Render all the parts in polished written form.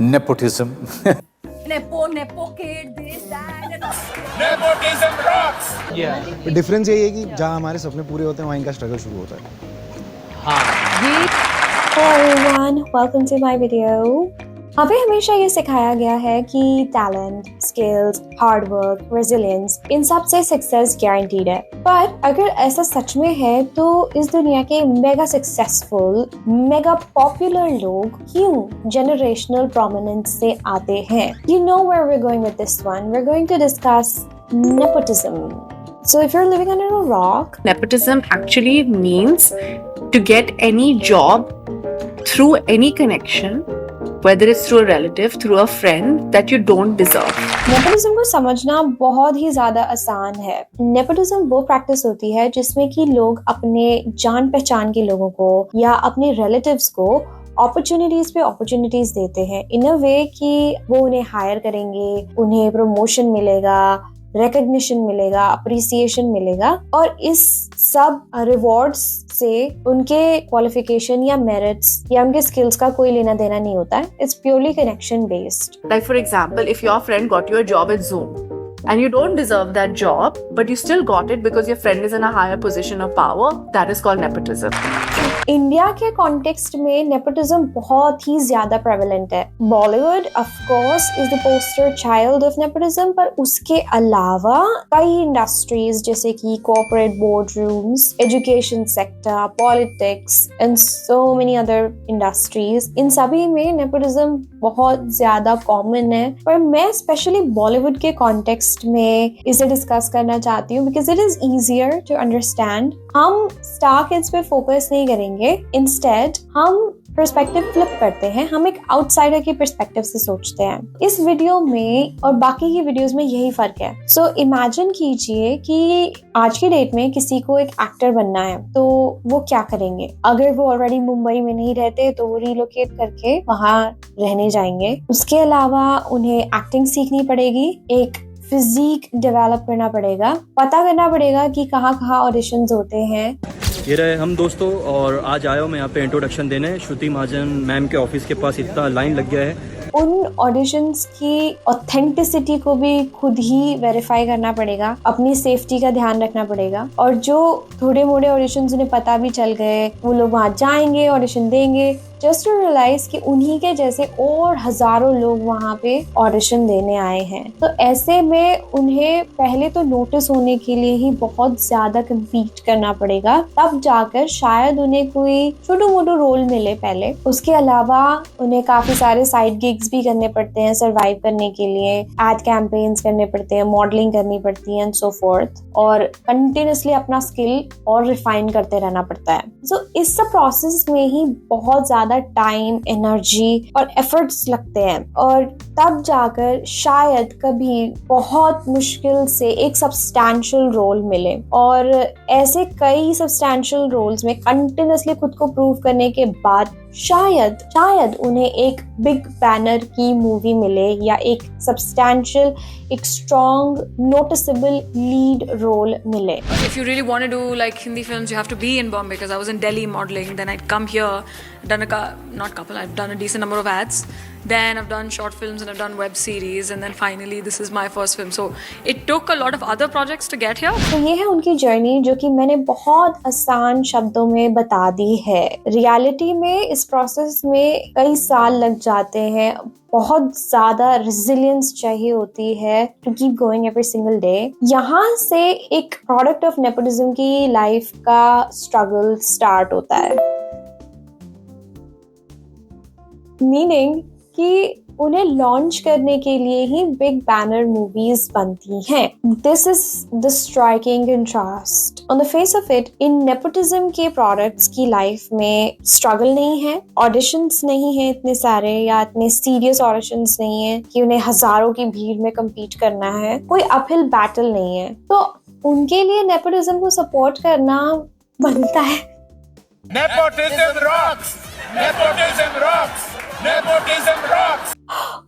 Nepotism. Nepo kid, this, that, and Nepotism rocks. Difference यही है कि जहाँ हमारे सपने पूरे होते हैं वहाँ इनका स्ट्रगल शुरू होता है. Hello everyone, welcome to my video. हमें हमेशा ये सिखाया गया है कि talent, skills, hard work, resilience इन सब से सक्सेस गारंटीड है. पर अगर ऐसा सच में है तो इस दुनिया के मेगा सक्सेसफुल, मेगा पॉपुलर लोग क्यों जनरेशनल प्रोमिनेंस से आते हैं? You know where we're going with this one. We're going to discuss nepotism. So if you're living under a rock, nepotism actually means to get any job through any connection, whether it's through a relative, through a friend that you don't deserve. Nepotism को समझना बहुत ही ज्यादा आसान है. Nepotism वो practice होती है जिसमें कि लोग अपने जान पहचान के लोगों को या अपने रिलेटिव्स को अपॉर्चुनिटीज पे अपॉर्चुनिटीज देते हैं इन अ वे कि वो उन्हें हायर करेंगे, उन्हें प्रमोशन मिलेगा, रिकॉग्निशन मिलेगा, अप्रिसिएशन मिलेगा और इस सब रिवॉर्ड्स से उनके क्वालिफिकेशन या मेरिट्स या उनके स्किल्स का कोई लेना देना नहीं होता है. It's purely connection based. Like for example, if your friend got you a job at Zoom and you don't deserve that job, but you still got it because your friend is in a higher position of power, that is called nepotism. India के context में nepotism बहुत ही ज्यादा prevalent है. Bollywood of course is the poster child of nepotism, पर उसके अलावा कई इंडस्ट्रीज जैसे कि corporate board rooms, education sector, politics and so many other industries, इन सभी में नेपोटिज्म बहुत ज्यादा कॉमन है. पर मैं स्पेशली बॉलीवुड के कॉन्टेक्स्ट में इसे डिस्कस करना चाहती हूँ because it is easier to understand. हम स्टार किड्स पे फोकस नहीं करेंगे, इंस्टेड हम पर्सपेक्टिव फ्लिप करते हैं. हम एक आउटसाइडर की पर्सपेक्टिव से सोचते हैं. इस वीडियो में और बाकी की वीडियोस में यही फर्क है. सो इमेजिन कीजिए कि आज की डेट में किसी को एक एक्टर बनना है तो वो क्या करेंगे? अगर वो ऑलरेडी मुंबई में नहीं रहते तो वो रिलोकेट करके वहां रहने जाएंगे. उसके अलावा उन्हें एक्टिंग सीखनी पड़ेगी, एक फिजिक डेवलप करना पड़ेगा, पता करना पड़ेगा कि कहाँ ऑडिशंस होते हैं. ये रहे हम दोस्तों, और आज आया हूँ मैं यहाँ पे इंट्रोडक्शन देने. श्रुति महाजन मैम के ऑफिस के पास इतना लाइन लग गया है. उन ऑडिशंस की ऑथेंटिसिटी को भी खुद ही वेरीफाई करना पड़ेगा, अपनी सेफ्टी का ध्यान रखना पड़ेगा. और जो थोड़े मोड़े ऑडिशंस उन्हें पता भी चल गए, वो लोग वहाँ जाएंगे, ऑडिशन देंगे, जस्ट टू रियलाइज कि उन्हीं के जैसे और हजारों लोग वहाँ पे ऑडिशन देने आए हैं. तो ऐसे में उन्हें पहले तो नोटिस होने के लिए ही बहुत ज्यादा कम्पीट करना पड़ेगा, तब जाकर शायद उन्हें कोई छोटू मोटू रोल मिले पहले. उसके अलावा उन्हें काफी सारे साइड गिग्स भी करने पड़ते हैं सर्वाइव करने के लिए, एड कैंपेन्स करने पड़ते हैं, मॉडलिंग करनी पड़ती है एंड सो फोर्थ, और कंटिन्यूअसली अपना स्किल और रिफाइन करते रहना पड़ता है. सो इस सब प्रोसेस में ही बहुत ज्यादा टाइम, एनर्जी और एफर्ट्स लगते हैं और तब जाकर शायद कभी बहुत मुश्किल से एक सब्सटैंशियल रोल मिले. और ऐसे कई सब्सटैंशियल रोल्स में कंटिन्यूअसली खुद को प्रूव करने के बाद शायद उन्हें एक बिग बैनर की मूवी मिले या एक सब्सटैंशियल, एक स्ट्रॉन्ग, नोटिसेबल लीड रोल मिले. If you really want to do like Hindi films, you have to be in Bombay because I was in Delhi modeling. Then I'd come here, I've done a decent number of ads. Then I've done short films and I've done web series, and then finally this is my first film. So it took a lot of other projects to get here. तो ये है उनकी journey जो कि मैंने बहुत आसान शब्दों में बता दी है. रियलिटी में इस प्रोसेस में कई साल लग जाते हैं, बहुत ज्यादा रेजिलियंस चाहिए होती है to keep going every single day. यहाँ से एक प्रोडक्ट ऑफ नेपोटिज्म की लाइफ का स्ट्रगल स्टार्ट होता है. मीनिंग कि उन्हें लॉन्च करने के लिए ही बिग बैनर मूवीज बनती हैं. This is the striking contrast. On the face of it, in nepotism के प्रोडक्ट्स की लाइफ में स्ट्रगल नहीं है, ऑडिशंस नहीं है इतने सारे या इतने सीरियस ऑडिशंस नहीं है कि उन्हें हजारों की भीड़ में कम्पीट करना है, कोई अपहिल बैटल नहीं है. तो उनके लिए नेपोटिज्म को सपोर्ट करना बनता है. Nepotism rocks. Nepotism rocks. Nepotism rocks.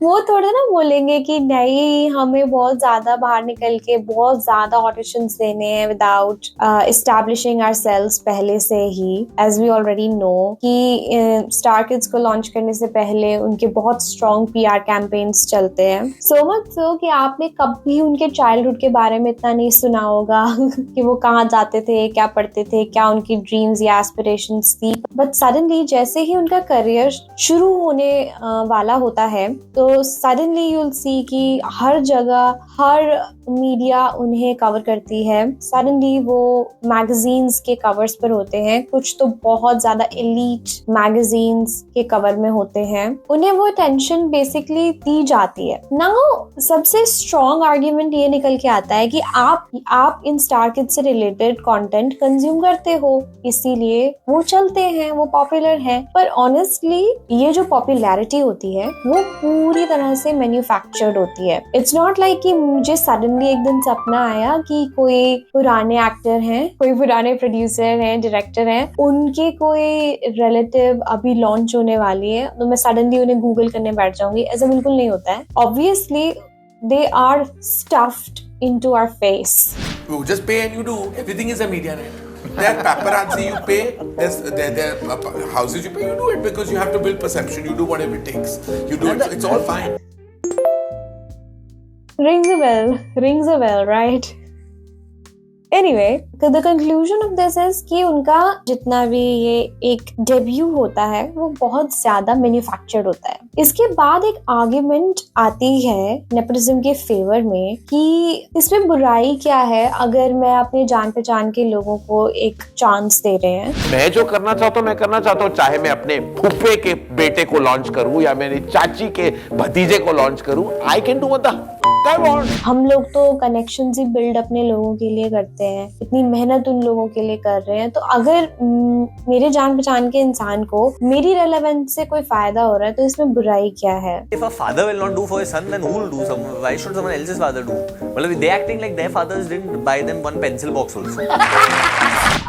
वो थोड़ा ना बोलेंगे कि नहीं, हमें बहुत ज्यादा बाहर निकल के बहुत ज्यादा ऑडिशंस देने हैं विदाउट एस्टैब्लिशिंग आवरसेल्व्स पहले से ही। एज वी ऑलरेडी नो कि स्टार किड्स को लॉन्च करने से पहले उनके बहुत स्ट्रॉन्ग पीआर कैंपेन्स चलते हैं। सो मच सो कि आपने कभी उनके चाइल्डहुड के बारे में इतना नहीं सुना होगा कि वो कहाँ जाते थे, क्या पढ़ते थे, क्या उनकी ड्रीम्स या एस्पिरेशंस थी। बट सडनली जैसे ही उनका करियर शुरू होने वाला होता है तो सडनली यू विल सी कि हर जगह हर मीडिया उन्हें कवर करती है। सडनली वो मैगजीन्स के कवर्स पर होते हैं, कुछ तो बहुत ज्यादा एलीट मैगजीन्स के कवर में होते हैं। उन्हें वो अटेंशन बेसिकली दी जाती है। नाउ सबसे स्ट्रॉन्ग आर्ग्यूमेंट ये निकल के आता है कि आप इन स्टार किड्स से रिलेटेड कंटेंट कंज्यूम करते हो, इसीलिए वो चलते हैं, वो पॉपुलर हैं। पर ऑनेस्टली ये जो पॉपुलैरिटी होती है वो पूरी तरह से मैन्युफैक्चर्ड होती है। इट्स नॉट लाइक कि मुझे सडनली एक दिन सपना आया कि कोई पुराने एक्टर हैं, कोई पुराने प्रोड्यूसर हैं, डायरेक्टर हैं, उनके कोई रिलेटिव अभी लॉन्च होने वाली है तो मैं सडनली उन्हें गूगल करने बैठ जाऊंगी। ऐसा बिल्कुल नहीं होता है। Obviously they are stuffed into our face. You just pay and you do. Everything is a media net. There paparazzi you pay. There houses you pay. You do it because you have to build perception. You do whatever it takes. You do it. It's all fine. Rings a bell, right? Anyway, the conclusion of this is कि उनका जितना भी ये एक debut होता है वो बहुत ज्यादा मैन्युफैक्चर्ड होता है। इसके बाद एक आर्ग्यूमेंट आती है नेपोटिज्म के फेवर में कि इसमें बुराई क्या है अगर मैं अपने जान पहचान के लोगों को एक चांस दे रहे हैं। मैं जो करना चाहता हूँ मैं करना चाहता हूँ, चाहे मैं अपने फूफे के बेटे को लॉन्च करूँ या मेरी चाची के भतीजे को लॉन्च करूँ। I can do what the I want. हम लोग तो कनेक्शंस ही बिल्ड अपने लोगों के लिए करते हैं, इतनी मेहनत उन लोगों के लिए कर रहे हैं। तो अगर मेरे जान पहचान के इंसान को मेरी रेलेवेंस से कोई फायदा हो रहा है तो इसमें बुराई क्या है? If a father will not do for his son, then who will do? Why should someone else's father do? Well, they acting like their fathers didn't buy them one pencil box also.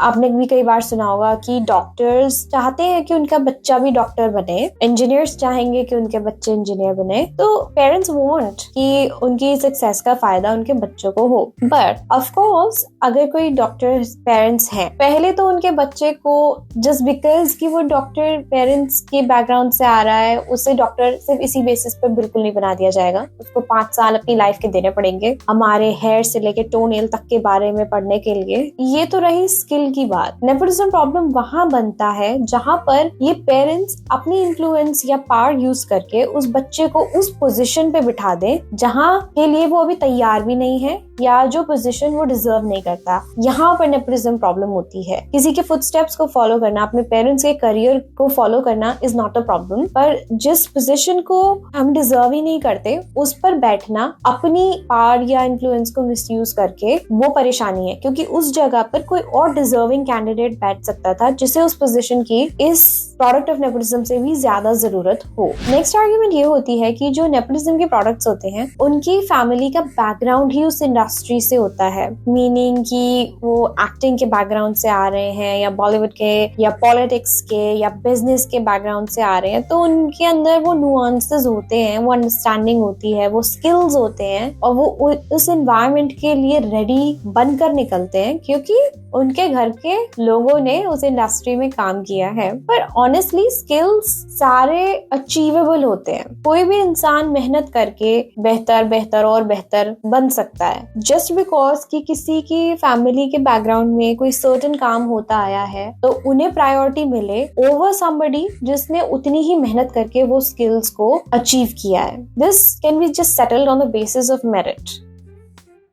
आपने भी कई बार सुना होगा कि doctors चाहते हैं कि उनका बच्चा भी डॉक्टर बने, इंजीनियर्स चाहेंगे कि उनके बच्चे इंजीनियर बने। तो पेरेंट्स वांट कि उनकी सक्सेस का फायदा उनके बच्चों को हो। बट ऑफ कोर्स अगर कोई डॉक्टर पेरेंट्स हैं, पहले तो उनके बच्चे को जस्ट बिकॉज कि वो डॉक्टर पेरेंट्स के बैकग्राउंड से आ रहा है उसे डॉक्टर सिर्फ इसी बेसिस पर बिल्कुल नहीं बना दिया जाएगा। उसको 5 साल अपनी लाइफ के देने पड़ेंगे हमारे हेयर से लेके टोनेल तक के बारे में पढ़ने के लिए। ये तो रही स्किल की बात। नेपोटिज्म प्रॉब्लम वहां बनता है जहां पर ये पेरेंट्स अपनी इन्फ्लुएंस या पावर यूज करके उस बच्चे को उस पोजीशन पे बिठा दें जहां के लिए वो अभी तैयार भी नहीं है या जो पोजीशन वो डिजर्व नहीं करता। यहाँ पर नेपोटिज्म प्रॉब्लम होती है। किसी के फुटस्टेप्स को फॉलो करना, अपने पेरेंट्स के करियर को फॉलो करना इज नॉट अ प्रॉब्लम, पर जिस पोजीशन को हम डिजर्व ही नहीं करते उस पर बैठना अपनी पावर या इन्फ्लुएंस को मिसयूज करके वो परेशानी है, क्योंकि उस जगह पर कोई और डिजर्विंग कैंडिडेट बैठ सकता था जिसे उस पोजीशन की इस प्रोडक्ट ऑफ नेपोटिज्म से भी ज्यादा जरूरत हो। नेक्स्ट आर्ग्यूमेंट ये होती है कि जो नेपोटिज्म के प्रोडक्ट्स होते हैं उनकी फैमिली का बैकग्राउंड ही उस इंडस्ट्री से होता है, मीनिंग कि वो एक्टिंग के बैकग्राउंड से आ रहे हैं या बॉलीवुड के या पॉलिटिक्स के या बिजनेस के बैकग्राउंड से आ रहे हैं, तो उनके अंदर वो नुआंसेस होते हैं, वो अंडरस्टैंडिंग होती है, वो स्किल्स होते हैं और वो उस एनवायरनमेंट के लिए रेडी बनकर निकलते हैं क्योंकि उनके घर के लोगों ने उस इंडस्ट्री में काम किया है। पर ऑनेस्टली स्किल्स सारे अचीवेबल होते हैं। कोई भी इंसान मेहनत करके बेहतर और बेहतर बन सकता है। जस्ट बिकॉज कि किसी की फैमिली के बैकग्राउंड में कोई सर्टेन काम होता आया है तो उन्हें प्रायोरिटी मिले ओवर समबडी जिसने उतनी ही मेहनत करके वो स्किल्स को अचीव किया है। This can be just settled on the basis of merit.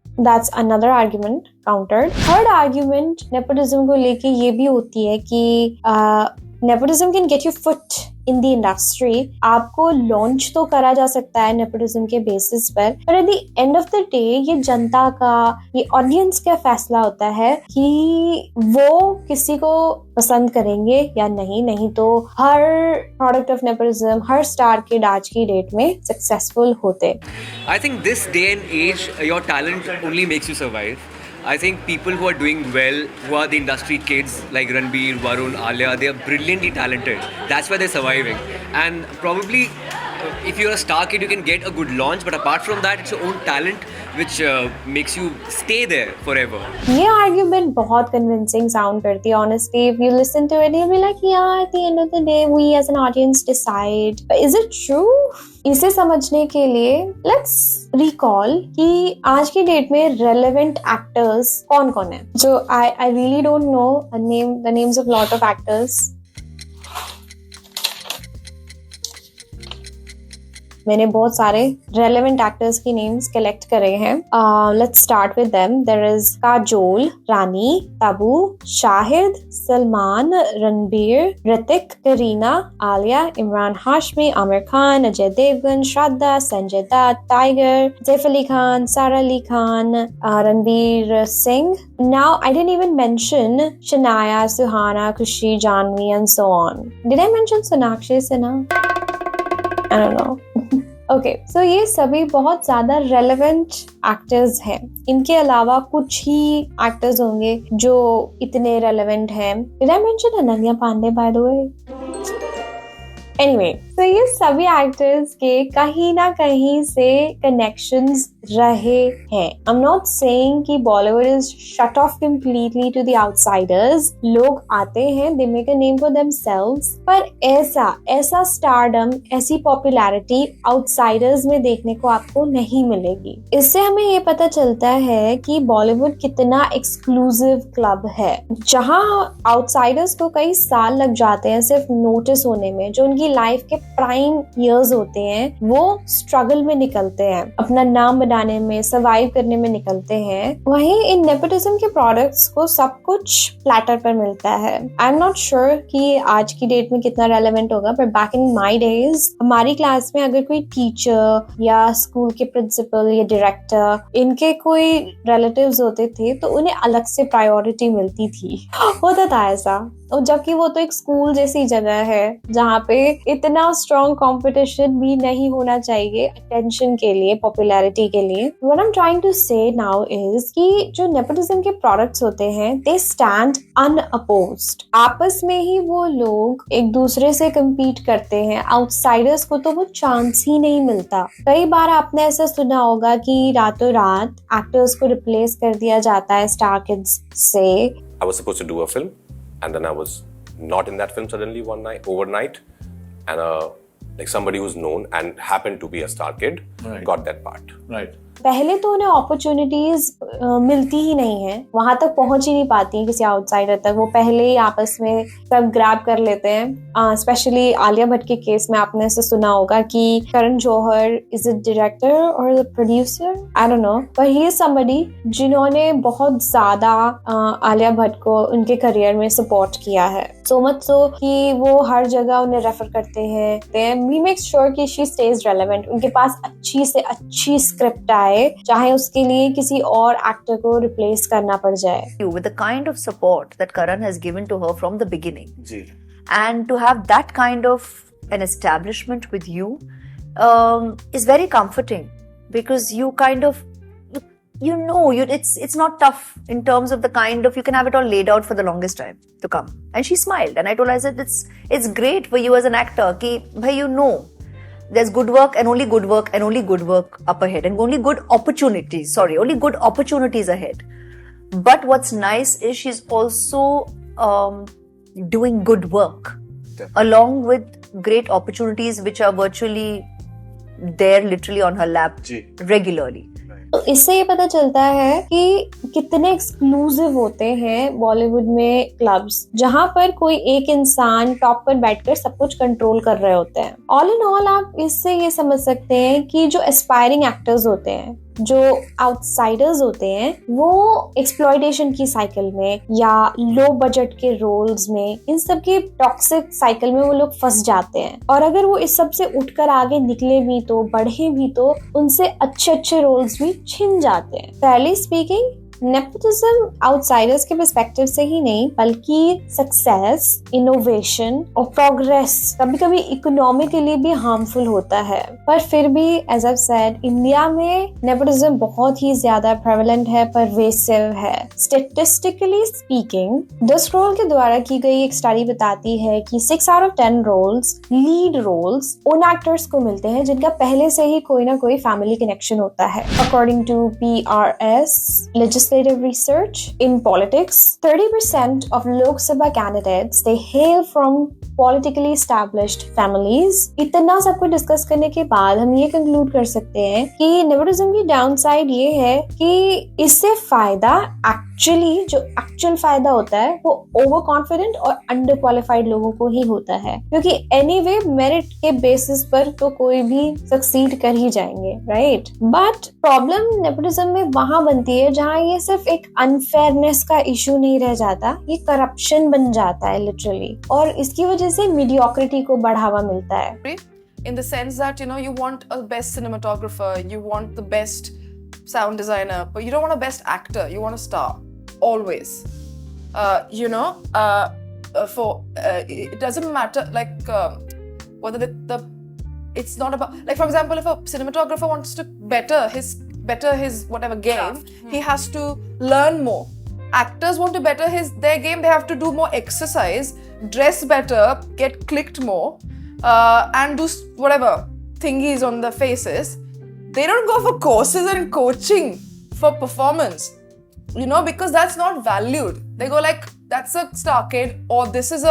That's another argument countered. Third argument nepotism को लेके ये भी होती है कि nepotism can get you foot in the industry. आपको लॉन्च तो करा जा सकता है नेपोटिज्म के बेसिस पर at the end of the day ये जनता का, ये ऑडियंस का फैसला होता है कि वो किसी को पसंद करेंगे या नहीं तो हर प्रोडक्ट ऑफ नेपोटिज्म, हर स्टार किड आज की डेट में सक्सेसफुल होते। I think this day and age, your talent only makes you survive. I think people who are doing well, who are the industry kids like Ranbir, Varun, Alia, they are brilliantly talented. That's why they're surviving. And probably if you're a star kid, you can get a good launch, but apart from that, it's your own talent which makes you stay there forever. ये argument बहुत convincing sound करती है. Honestly, if you listen to it, you'll be like, yeah, at the end of the day, we as an audience decide. But is it true? इसे समझने के लिए let's recall कि आज की डेट में relevant actors कौन-कौन है. So I really don't know the names of lot of actors. मैंने बहुत सारे relevant actors की names collect करे हैं. Let's start with them. There is Kajol, Rani, Tabu, Shahid, Salman, Ranbir, Hrithik, Kareena, Alia, Imran Hashmi, Aamir Khan, Ajay Devgn, Shraddha, Sanjay Dutt, Tiger, Saif Ali Khan, Sara Ali Khan, Ranbir Singh. Now I didn't even mention Shania, Suhana, Khushi, Janvi and so on. Did I mention Sonakshi Sinha? I don't know. Okay, so ये सभी बहुत ज्यादा relevant actors हैं. इनके अलावा कुछ ही actors होंगे जो इतने relevant हैं. Did I mention Ananya Pandey by the way? Anyway, तो ये सभी एक्टर्स के कहीं ना कहीं से कनेक्शंस रहे हैं. I'm not saying कि Bollywood is shut off completely to the outsiders. लोग आते हैं, they make a name for themselves. पर ऐसा stardom, ऐसी popularity outsiders में देखने को आपको नहीं मिलेगी. इससे हमें ये पता चलता है कि Bollywood कितना exclusive club है, जहाँ outsiders को कई साल लग जाते हैं सिर्फ notice होने में. जो उनकी लाइफ के प्राइम इयर्स होते हैं वो स्ट्रगल में निकलते हैं, अपना नाम बनाने में, सर्वाइव करने में निकलते हैं. वहीं इन नेपोटिज्म के प्रोडक्ट्स को सब कुछ प्लेटर पर मिलता है. आई एम नॉट श्योर कि आज की डेट में कितना रेलेवेंट होगा, पर बैक इन माय डेज हमारी क्लास में अगर कोई टीचर या स्कूल के प्रिंसिपल या डायरेक्टर इनके कोई रिलेटिव्स होते थे तो उन्हें अलग से प्रायोरिटी मिलती थी. होता था ऐसा. और जबकि वो तो एक स्कूल जैसी जगह है जहाँ पे इतना स्ट्रॉन्ग कंपटीशन भी नहीं होना चाहिए अटेंशन के लिए, पॉपुलैरिटी के लिए. What I am trying to say now is कि जो नेपोटिज्म के प्रोडक्ट्स होते हैं दे स्टैंड अनअपोज्ड. आपस में ही वो लोग एक दूसरे से compete करते हैं. आउटसाइडर्स को तो वो चांस ही नहीं मिलता. कई बार आपने ऐसा सुना होगा कि रातों रात एक्टर्स को रिप्लेस कर दिया जाता है स्टार किड्स से. I was supposed to do a film, and then I was not in that film suddenly overnight, and like somebody who's known and happened to be a star kid got that part. Right. पहले तो उन्हें opportunities मिलती ही नहीं है, वहां तक पहुंच ही नहीं पाती हैं किसी आउटसाइडर तक. वो पहले ही आपस में सब ग्रैब कर लेते हैं. स्पेशली आलिया भट्ट के केस में आपने ऐसा सुना होगा कि Karan Johar is a director और the producer, I don't know, पर ही इज समबडी जिन्होंने बहुत ज्यादा आलिया भट्ट को उनके करियर में सपोर्ट किया है. सो मच सो कि वो हर जगह उन्हें रेफर करते हैं. वी मेक श्योर कि शी स्टेज रेलेवेंट. उनके पास अच्छी से अच्छी स्क्रिप्ट आए, चाहे उसके लिए किसी और एक्टर को रिप्लेस करना पड़ जाए. With the kind of support that Karan has given to her from the beginning, ji. and to have that kind of an establishment with you is very comforting, because you kind of it's not tough in terms of the kind of, you can have it all laid out for the longest time to come. And she smiled, and I told her, I said, it's great for you as an actor ki bhai, you know there's good work and only good work and only good work up ahead, and only good opportunities ahead. But what's nice is she's also doing good work along with great opportunities which are virtually there literally on her lap regularly. तो इससे ये पता चलता है कि कितने exclusive होते हैं बॉलीवुड में क्लब्स, जहां पर कोई एक इंसान टॉप पर बैठकर सब कुछ कंट्रोल कर रहे होते हैं. ऑल इन ऑल आप इससे ये समझ सकते हैं कि जो एस्पायरिंग एक्टर्स होते हैं, जो आउटसाइडर्स होते हैं, वो एक्सप्लॉयटेशन की साइकिल में या लो बजट के रोल्स में, इन सब के टॉक्सिक साइकिल में वो लोग फंस जाते हैं. और अगर वो इस सब से उठकर आगे निकले भी तो, बढ़े भी तो, उनसे अच्छे रोल्स भी छिन जाते हैं. फेयरली स्पीकिंग नेपोटिज्म आउटसाइडर्स के पर्सपेक्टिव से ही नहीं बल्कि सक्सेस, इनोवेशन और प्रोग्रेस कभी कभी इकोनॉमिकली भी हार्मफुल होता है। पर फिर भी एज आई सेड, इंडिया में नेपोटिज्म बहुत ही ज्यादा प्रेवलेंट है, परवेसिव है। स्टैटिस्टिकली स्पीकिंग, द स्क्रॉल के द्वारा की गई एक स्टडी बताती है कि 6 out of 10 roles, lead roles उन एक्टर्स को मिलते हैं जिनका पहले से ही कोई ना कोई फैमिली कनेक्शन होता है। According to PRS legislative research in politics, 30% of Lok Sabha candidates they hail from politically established families। इतना सब कुछ डिस्कस करने के बाद हम ये कंक्लूड कर सकते हैं कि नेपोटिज्म की डाउनसाइड ये है कि इससे फायदा एक्चुअल फायदा होता है वो ओवर कॉन्फिडेंट और अंडर क्वालिफाइड लोगों को ही होता है, क्योंकि एनीवे मेरिट के बेसिस पर तो कोई भी सक्सीड कर ही जाएंगे, राइट। बट प्रॉब्लम नेपोटिज्म में वहां बनती है जहां ये सिर्फ एक अनफेयरनेस का इशू नहीं रह जाता, ये करप्शन बन जाता है लिटरली, और इसकी वजह से मीडियोक्रिटी को बढ़ावा मिलता है। In the sense that, you know, you want a best cinematographer, you want the best sound designer, but you don't want a best actor, you want a star, always. It doesn't matter, like, whether it's not about, like, for example, if a cinematographer wants to better his whatever game, he has to learn more. Actors want to better their game, they have to do more exercise, dress better, get clicked more, and do whatever thingies on their faces. They don't go for courses and coaching for performance, you know, because that's not valued. They go like, that's a star kid, or this is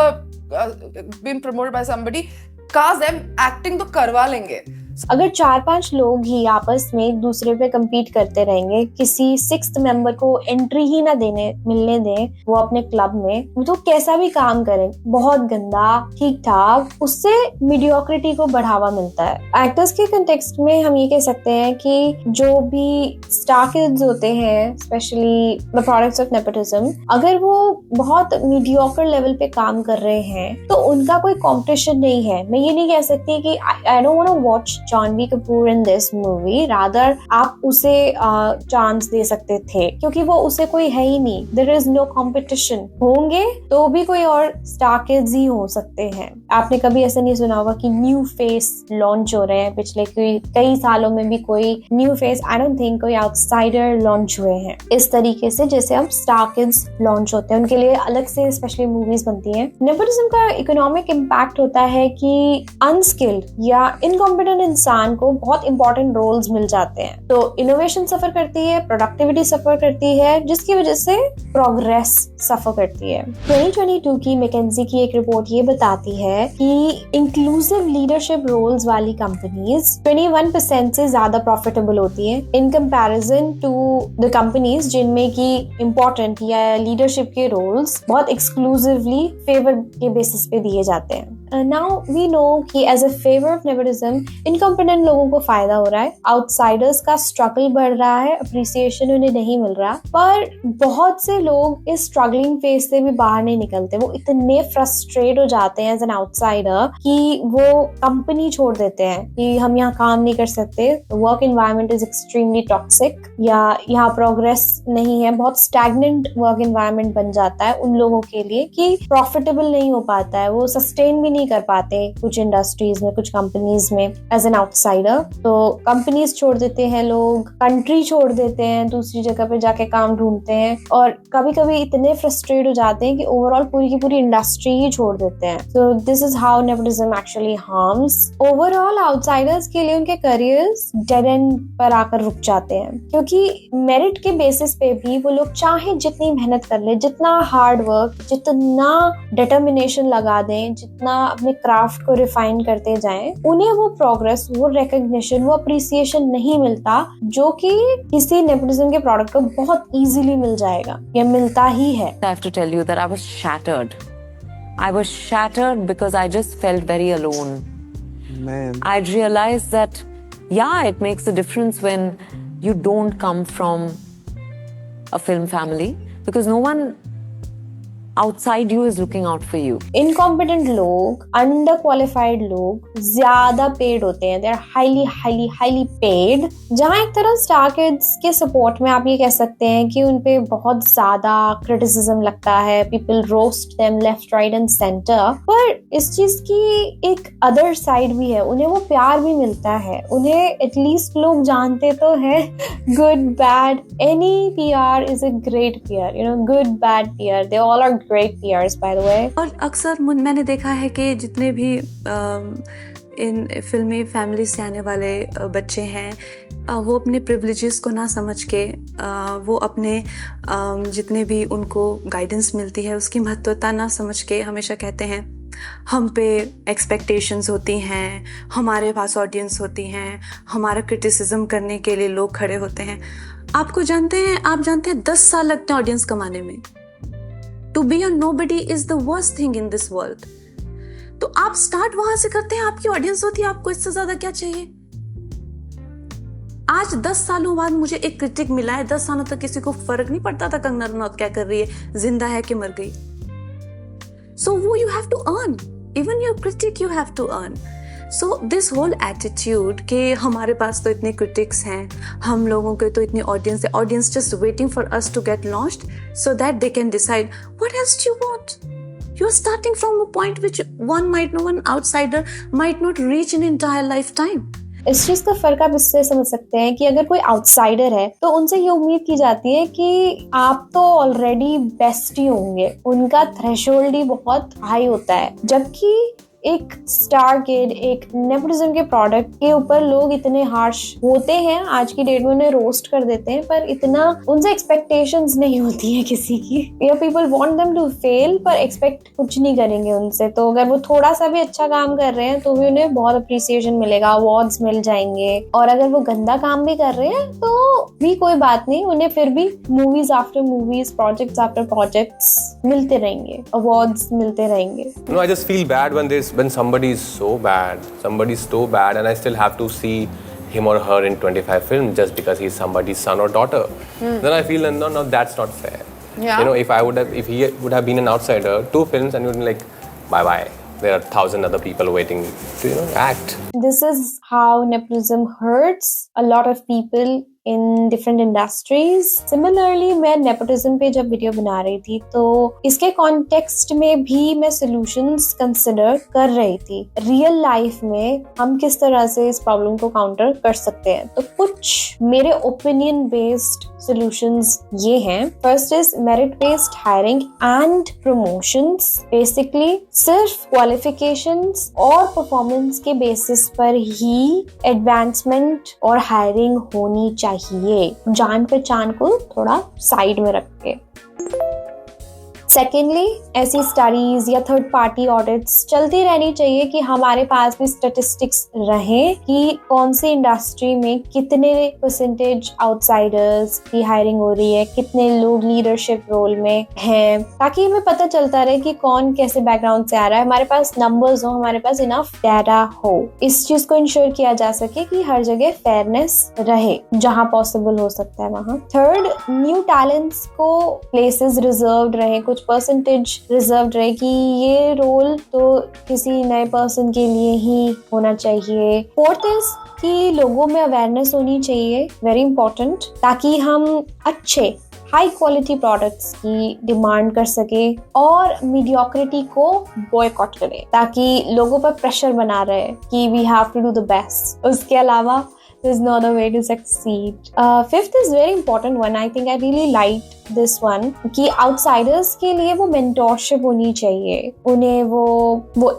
being promoted by somebody. Cast them acting तो करवा लेंगे। अगर 4-5 लोग ही आपस में एक दूसरे पे compete करते रहेंगे, किसी 6th मेंबर को एंट्री ही ना मिलने दें वो अपने क्लब में, तो कैसा भी काम करें, बहुत गंदा, ठीक ठाक, उससे मीडियोक्रिटी को बढ़ावा मिलता है। एक्टर्स के कंटेक्स्ट में हम ये कह सकते हैं कि जो भी स्टार किड्स होते हैं, specially the products of nepotism, अगर वो बहुत मीडियोकर लेवल पे काम कर रहे हैं तो उनका कोई कॉम्पिटिशन नहीं है। मैं ये नहीं कह सकती कि I don't want to watch Janhvi Kapoor in this movie, rather आप उसे चांस दे सकते थे क्योंकि वो उसे कोई है ही नहीं। There is no competition. होंगे तो भी कोई और स्टार किड्स ही हो सकते हैं। आपने कभी ऐसा नहीं सुना होगा कि न्यू फेस लॉन्च हो रहे हैं, पिछले कई सालों में भी कोई new face, I don't think कोई आउटसाइडर लॉन्च हुए हैं इस तरीके से जैसे अब स्टार किड्स लॉन्च होते हैं, उनके लिए अलग से स्पेशली मूवीज बनती हैं। नेपोटिज्म का इकोनॉमिक इम्पैक्ट होता है कि अनस्किल्ड या इनकॉम्पिटेंट इंसान को बहुत इंपॉर्टेंट रोल्स मिल जाते हैं, तो इनोवेशन सफर करती है, प्रोडक्टिविटी सफर करती है, जिसकी वजह से प्रोग्रेस सफर करती है। 2022 की मैकेंजी की एक रिपोर्ट ये बताती है कि इंक्लूसिव लीडरशिप रोल्स वाली कंपनीज 21% से ज्यादा प्रॉफिटेबल होती हैं in comparison to the companies जिनमें की इंपॉर्टेंट या लीडरशिप के रोल्स बहुत एक्सक्लूसिवली फेवर के बेसिस पे दिए जाते हैं। नाउ वी नो कि as a favour of nepotism incompetent लोगों को फायदा हो रहा है, आउटसाइडर्स का स्ट्रगल बढ़ रहा है, अप्रिसिएशन उन्हें नहीं मिल रहा, पर बहुत से लोग इस स्ट्रगलिंग फेज से भी बाहर नहीं निकलते। वो इतने फ्रस्ट्रेट हो जाते हैं एज एन आउटसाइडर कि वो कंपनी छोड़ देते हैं कि हम यहाँ काम नहीं कर सकते, work environment is extremely toxic, या यहाँ प्रोग्रेस नहीं है, बहुत स्टैग्नेंट वर्क एनवायरनमेंट बन जाता है उन लोगों के लिए कि प्रॉफिटेबल नहीं हो पाता है, वो सस्टेन भी नहीं कर पाते कुछ इंडस्ट्रीज में, कुछ कंपनीज में एज एन आउटसाइडर। तो कंपनीज छोड़ देते हैं लोग, कंट्री छोड़ देते हैं, दूसरी जगह पे जाके काम ढूंढते हैं, और कभी कभी इतने फ्रस्ट्रेट हो जाते हैं कि ओवरऑल पूरी की पूरी इंडस्ट्री ही छोड़ देते हैं। So this is how nepotism actually harms overall outsiders के लिए। उनके करियर्स डेड एंड पर आकर रुक जाते हैं क्योंकि मेरिट के बेसिस पे भी वो लोग चाहे जितनी मेहनत कर ले, जितना हार्ड वर्क, जितना डिटर्मिनेशन लगा दें, जितना अपने क्राफ्ट को रिफाइन करते जाएं, उन्हें वो प्रोग्रेस, वो रिकॉग्निशन, वो अप्रिसिएशन नहीं मिलता जो कि किसी नेपोटिज्म के प्रोडक्ट को बहुत इजीली मिल जाएगा या मिलता ही है। I have to tell you that I was shattered. I was shattered because I just felt very alone. Man. I realized that, yeah, it makes a difference when you don't come from a film family, because no one outside you is looking out for you. Incompetent लोग, under qualified लोग ज्यादा paid होते हैं. They are highly paid. जहाँ एक तरह star kids के support में आप ये कह सकते हैं कि उनपे बहुत ज्यादा क्रिटिसिज्म लगता है. People roast them left right and centre. पर इस चीज की एक अदर साइड भी है. उन्हें वो प्यार भी मिलता है. उन्हें एटलीस्ट लोग जानते तो है. Good bad, any PR is a great PR. You know, good bad PR. They all are great PRs, by the way. और अक्सर मैंने देखा है कि जितने भी इन फिल्मी फैमिली से आने वाले बच्चे हैं, वो अपने प्रिविलेजेस को ना समझ के वो अपने जितने भी उनको गाइडेंस मिलती है उसकी महत्वता ना समझ के हमेशा कहते हैं हम पे एक्सपेक्टेशंस होती हैं, हमारे पास ऑडियंस होती हैं, हमारा क्रिटिसिज्म करने के लिए लोग खड़े होते हैं. आप जानते हैं 10 साल लगते हैं ऑडियंस कमाने में. To be a nobody is the worst thing in this world. तो आप स्टार्ट वहां से करते हैं, आपकी ऑडियंस होती है, आपको इससे ज्यादा क्या चाहिए. आज 10 सालों बाद मुझे एक क्रिटिक मिला है. 10 सालों तक किसी को फर्क नहीं पड़ता था कंगना रनौत क्या कर रही है, जिंदा है कि मर गई. So you have to earn. Even your critic you have to earn. So this whole attitude कि हमारे पास तो इतने critics हैं, हम लोगों के तो इतनी audience है, audience just waiting for us to get launched so that they can decide what else do you want. You're starting from a point which one outsider might not reach in entire lifetime. इस चीज का फर्क आप इससे समझ सकते हैं कि अगर कोई आउटसाइडर है तो उनसे ये उम्मीद की जाती है कि आप तो ऑलरेडी बेस्ट ही होंगे. उनका थ्रेशोल्ड ही बहुत हाई होता है. जबकि एक स्टार किड, एक नेपोटिज्म के प्रोडक्ट के ऊपर लोग इतने हार्श होते हैं. आज की डेट में उन्हें रोस्ट कर देते हैं, पर इतना उनसे एक्सपेक्टेशंस नहीं होती है किसी की. या people want them to fail, पर एक्सपेक्ट कुछ नहीं करेंगे उनसे. तो अगर वो थोड़ा सा भी अच्छा काम कर रहे हैं तो भी उन्हें बहुत अप्रिसिएशन मिलेगा, अवार्ड्स मिल जाएंगे. और अगर वो गंदा काम भी कर रहे हैं तो भी कोई बात नहीं, उन्हें फिर भी movies after movies, projects after projects मिलते रहेंगे, अवार्ड्स मिलते रहेंगे. No, I just feel bad when somebody is so bad and I still have to see him or her in 25 films just because he's somebody's son or daughter. Then I feel no, that's not fair. Yeah. You know, if he would have been an outsider, 2 films and you'd be like, bye. There are 1,000 other people waiting to, act. This is how nepotism hurts a lot of people in different industries. Similarly, मैं nepotism पे जब video बना रही थी तो इसके context में भी मैं solutions consider कर रही थी. रियल लाइफ में हम किस तरह से इस प्रॉब्लम को काउंटर कर सकते हैं. तो कुछ मेरे ओपिनियन बेस्ड solutions ये हैं. First is merit based hiring and promotions. Basically सिर्फ क्वालिफिकेशंस और परफॉर्मेंस के बेसिस पर ही एडवांसमेंट और हायरिंग होनी चाहिए. जान पहचान को थोड़ा साइड में रख के. सेकेंडली, ऐसी स्टडीज या थर्ड पार्टी ऑडिट्स चलती रहनी चाहिए कि हमारे पास भी स्टेटिस्टिक्स रहें कि कौन सी इंडस्ट्री में कितने परसेंटेज आउटसाइडर्स की हायरिंग हो रही है, कितने लोग लीडरशिप रोल में हैं, ताकि हमें पता चलता रहे कि कौन कैसे बैकग्राउंड से आ रहा है. हमारे पास नंबर्स हो, हमारे पास इनफ डाटा हो. इस चीज को इंश्योर किया जा सके कि हर जगह फेयरनेस रहे जहां पॉसिबल हो सकता है वहां. थर्ड, न्यू टैलेंट्स को प्लेसेस रिजर्व्ड रहे, कुछ परसेंटेज रिजर्व रहे कि ये रोल तो किसी नए पर्सन के लिए ही होना चाहिए. फोर्थ इज कि लोगों में अवेयरनेस होनी चाहिए, वेरी इंपॉर्टेंट, ताकि हम अच्छे हाई क्वालिटी प्रोडक्ट्स की डिमांड कर सके और मीडियोक्रिटी को बॉयकॉट करें, ताकि लोगों पर प्रेशर बना रहे कि we have to do the best. उसके अलावा there's no other way to succeed. Fifth is very important one. I think I really liked this one कि outsiders के लिए वो mentorship होनी चाहिए. उन्हें वो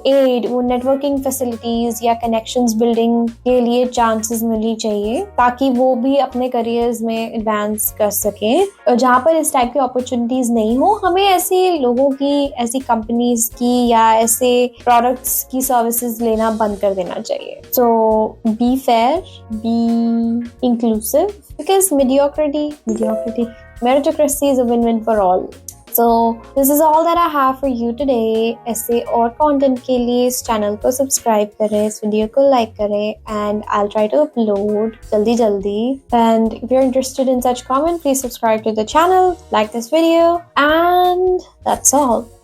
aid, वो networking facilities या connections building के लिए chances मिलनी चाहिए ताकि वो भी अपने careers में advance कर सकें. जहाँ पर इस type की opportunities नहीं हो, हमें ऐसे लोगों की, ऐसी companies की या ऐसे products की services लेना बंद कर देना चाहिए. So be fair, be inclusive, because mediocrity, meritocracy is a win-win for all. So this is all that I have for you today. ऐसे और कंटेंट के लिए इस चैनल को सब्सक्राइब करें, इस वीडियो को लाइक करें, and I'll try to upload जल्दी. And if you're interested in such content, please subscribe to the channel, like this video, and that's all.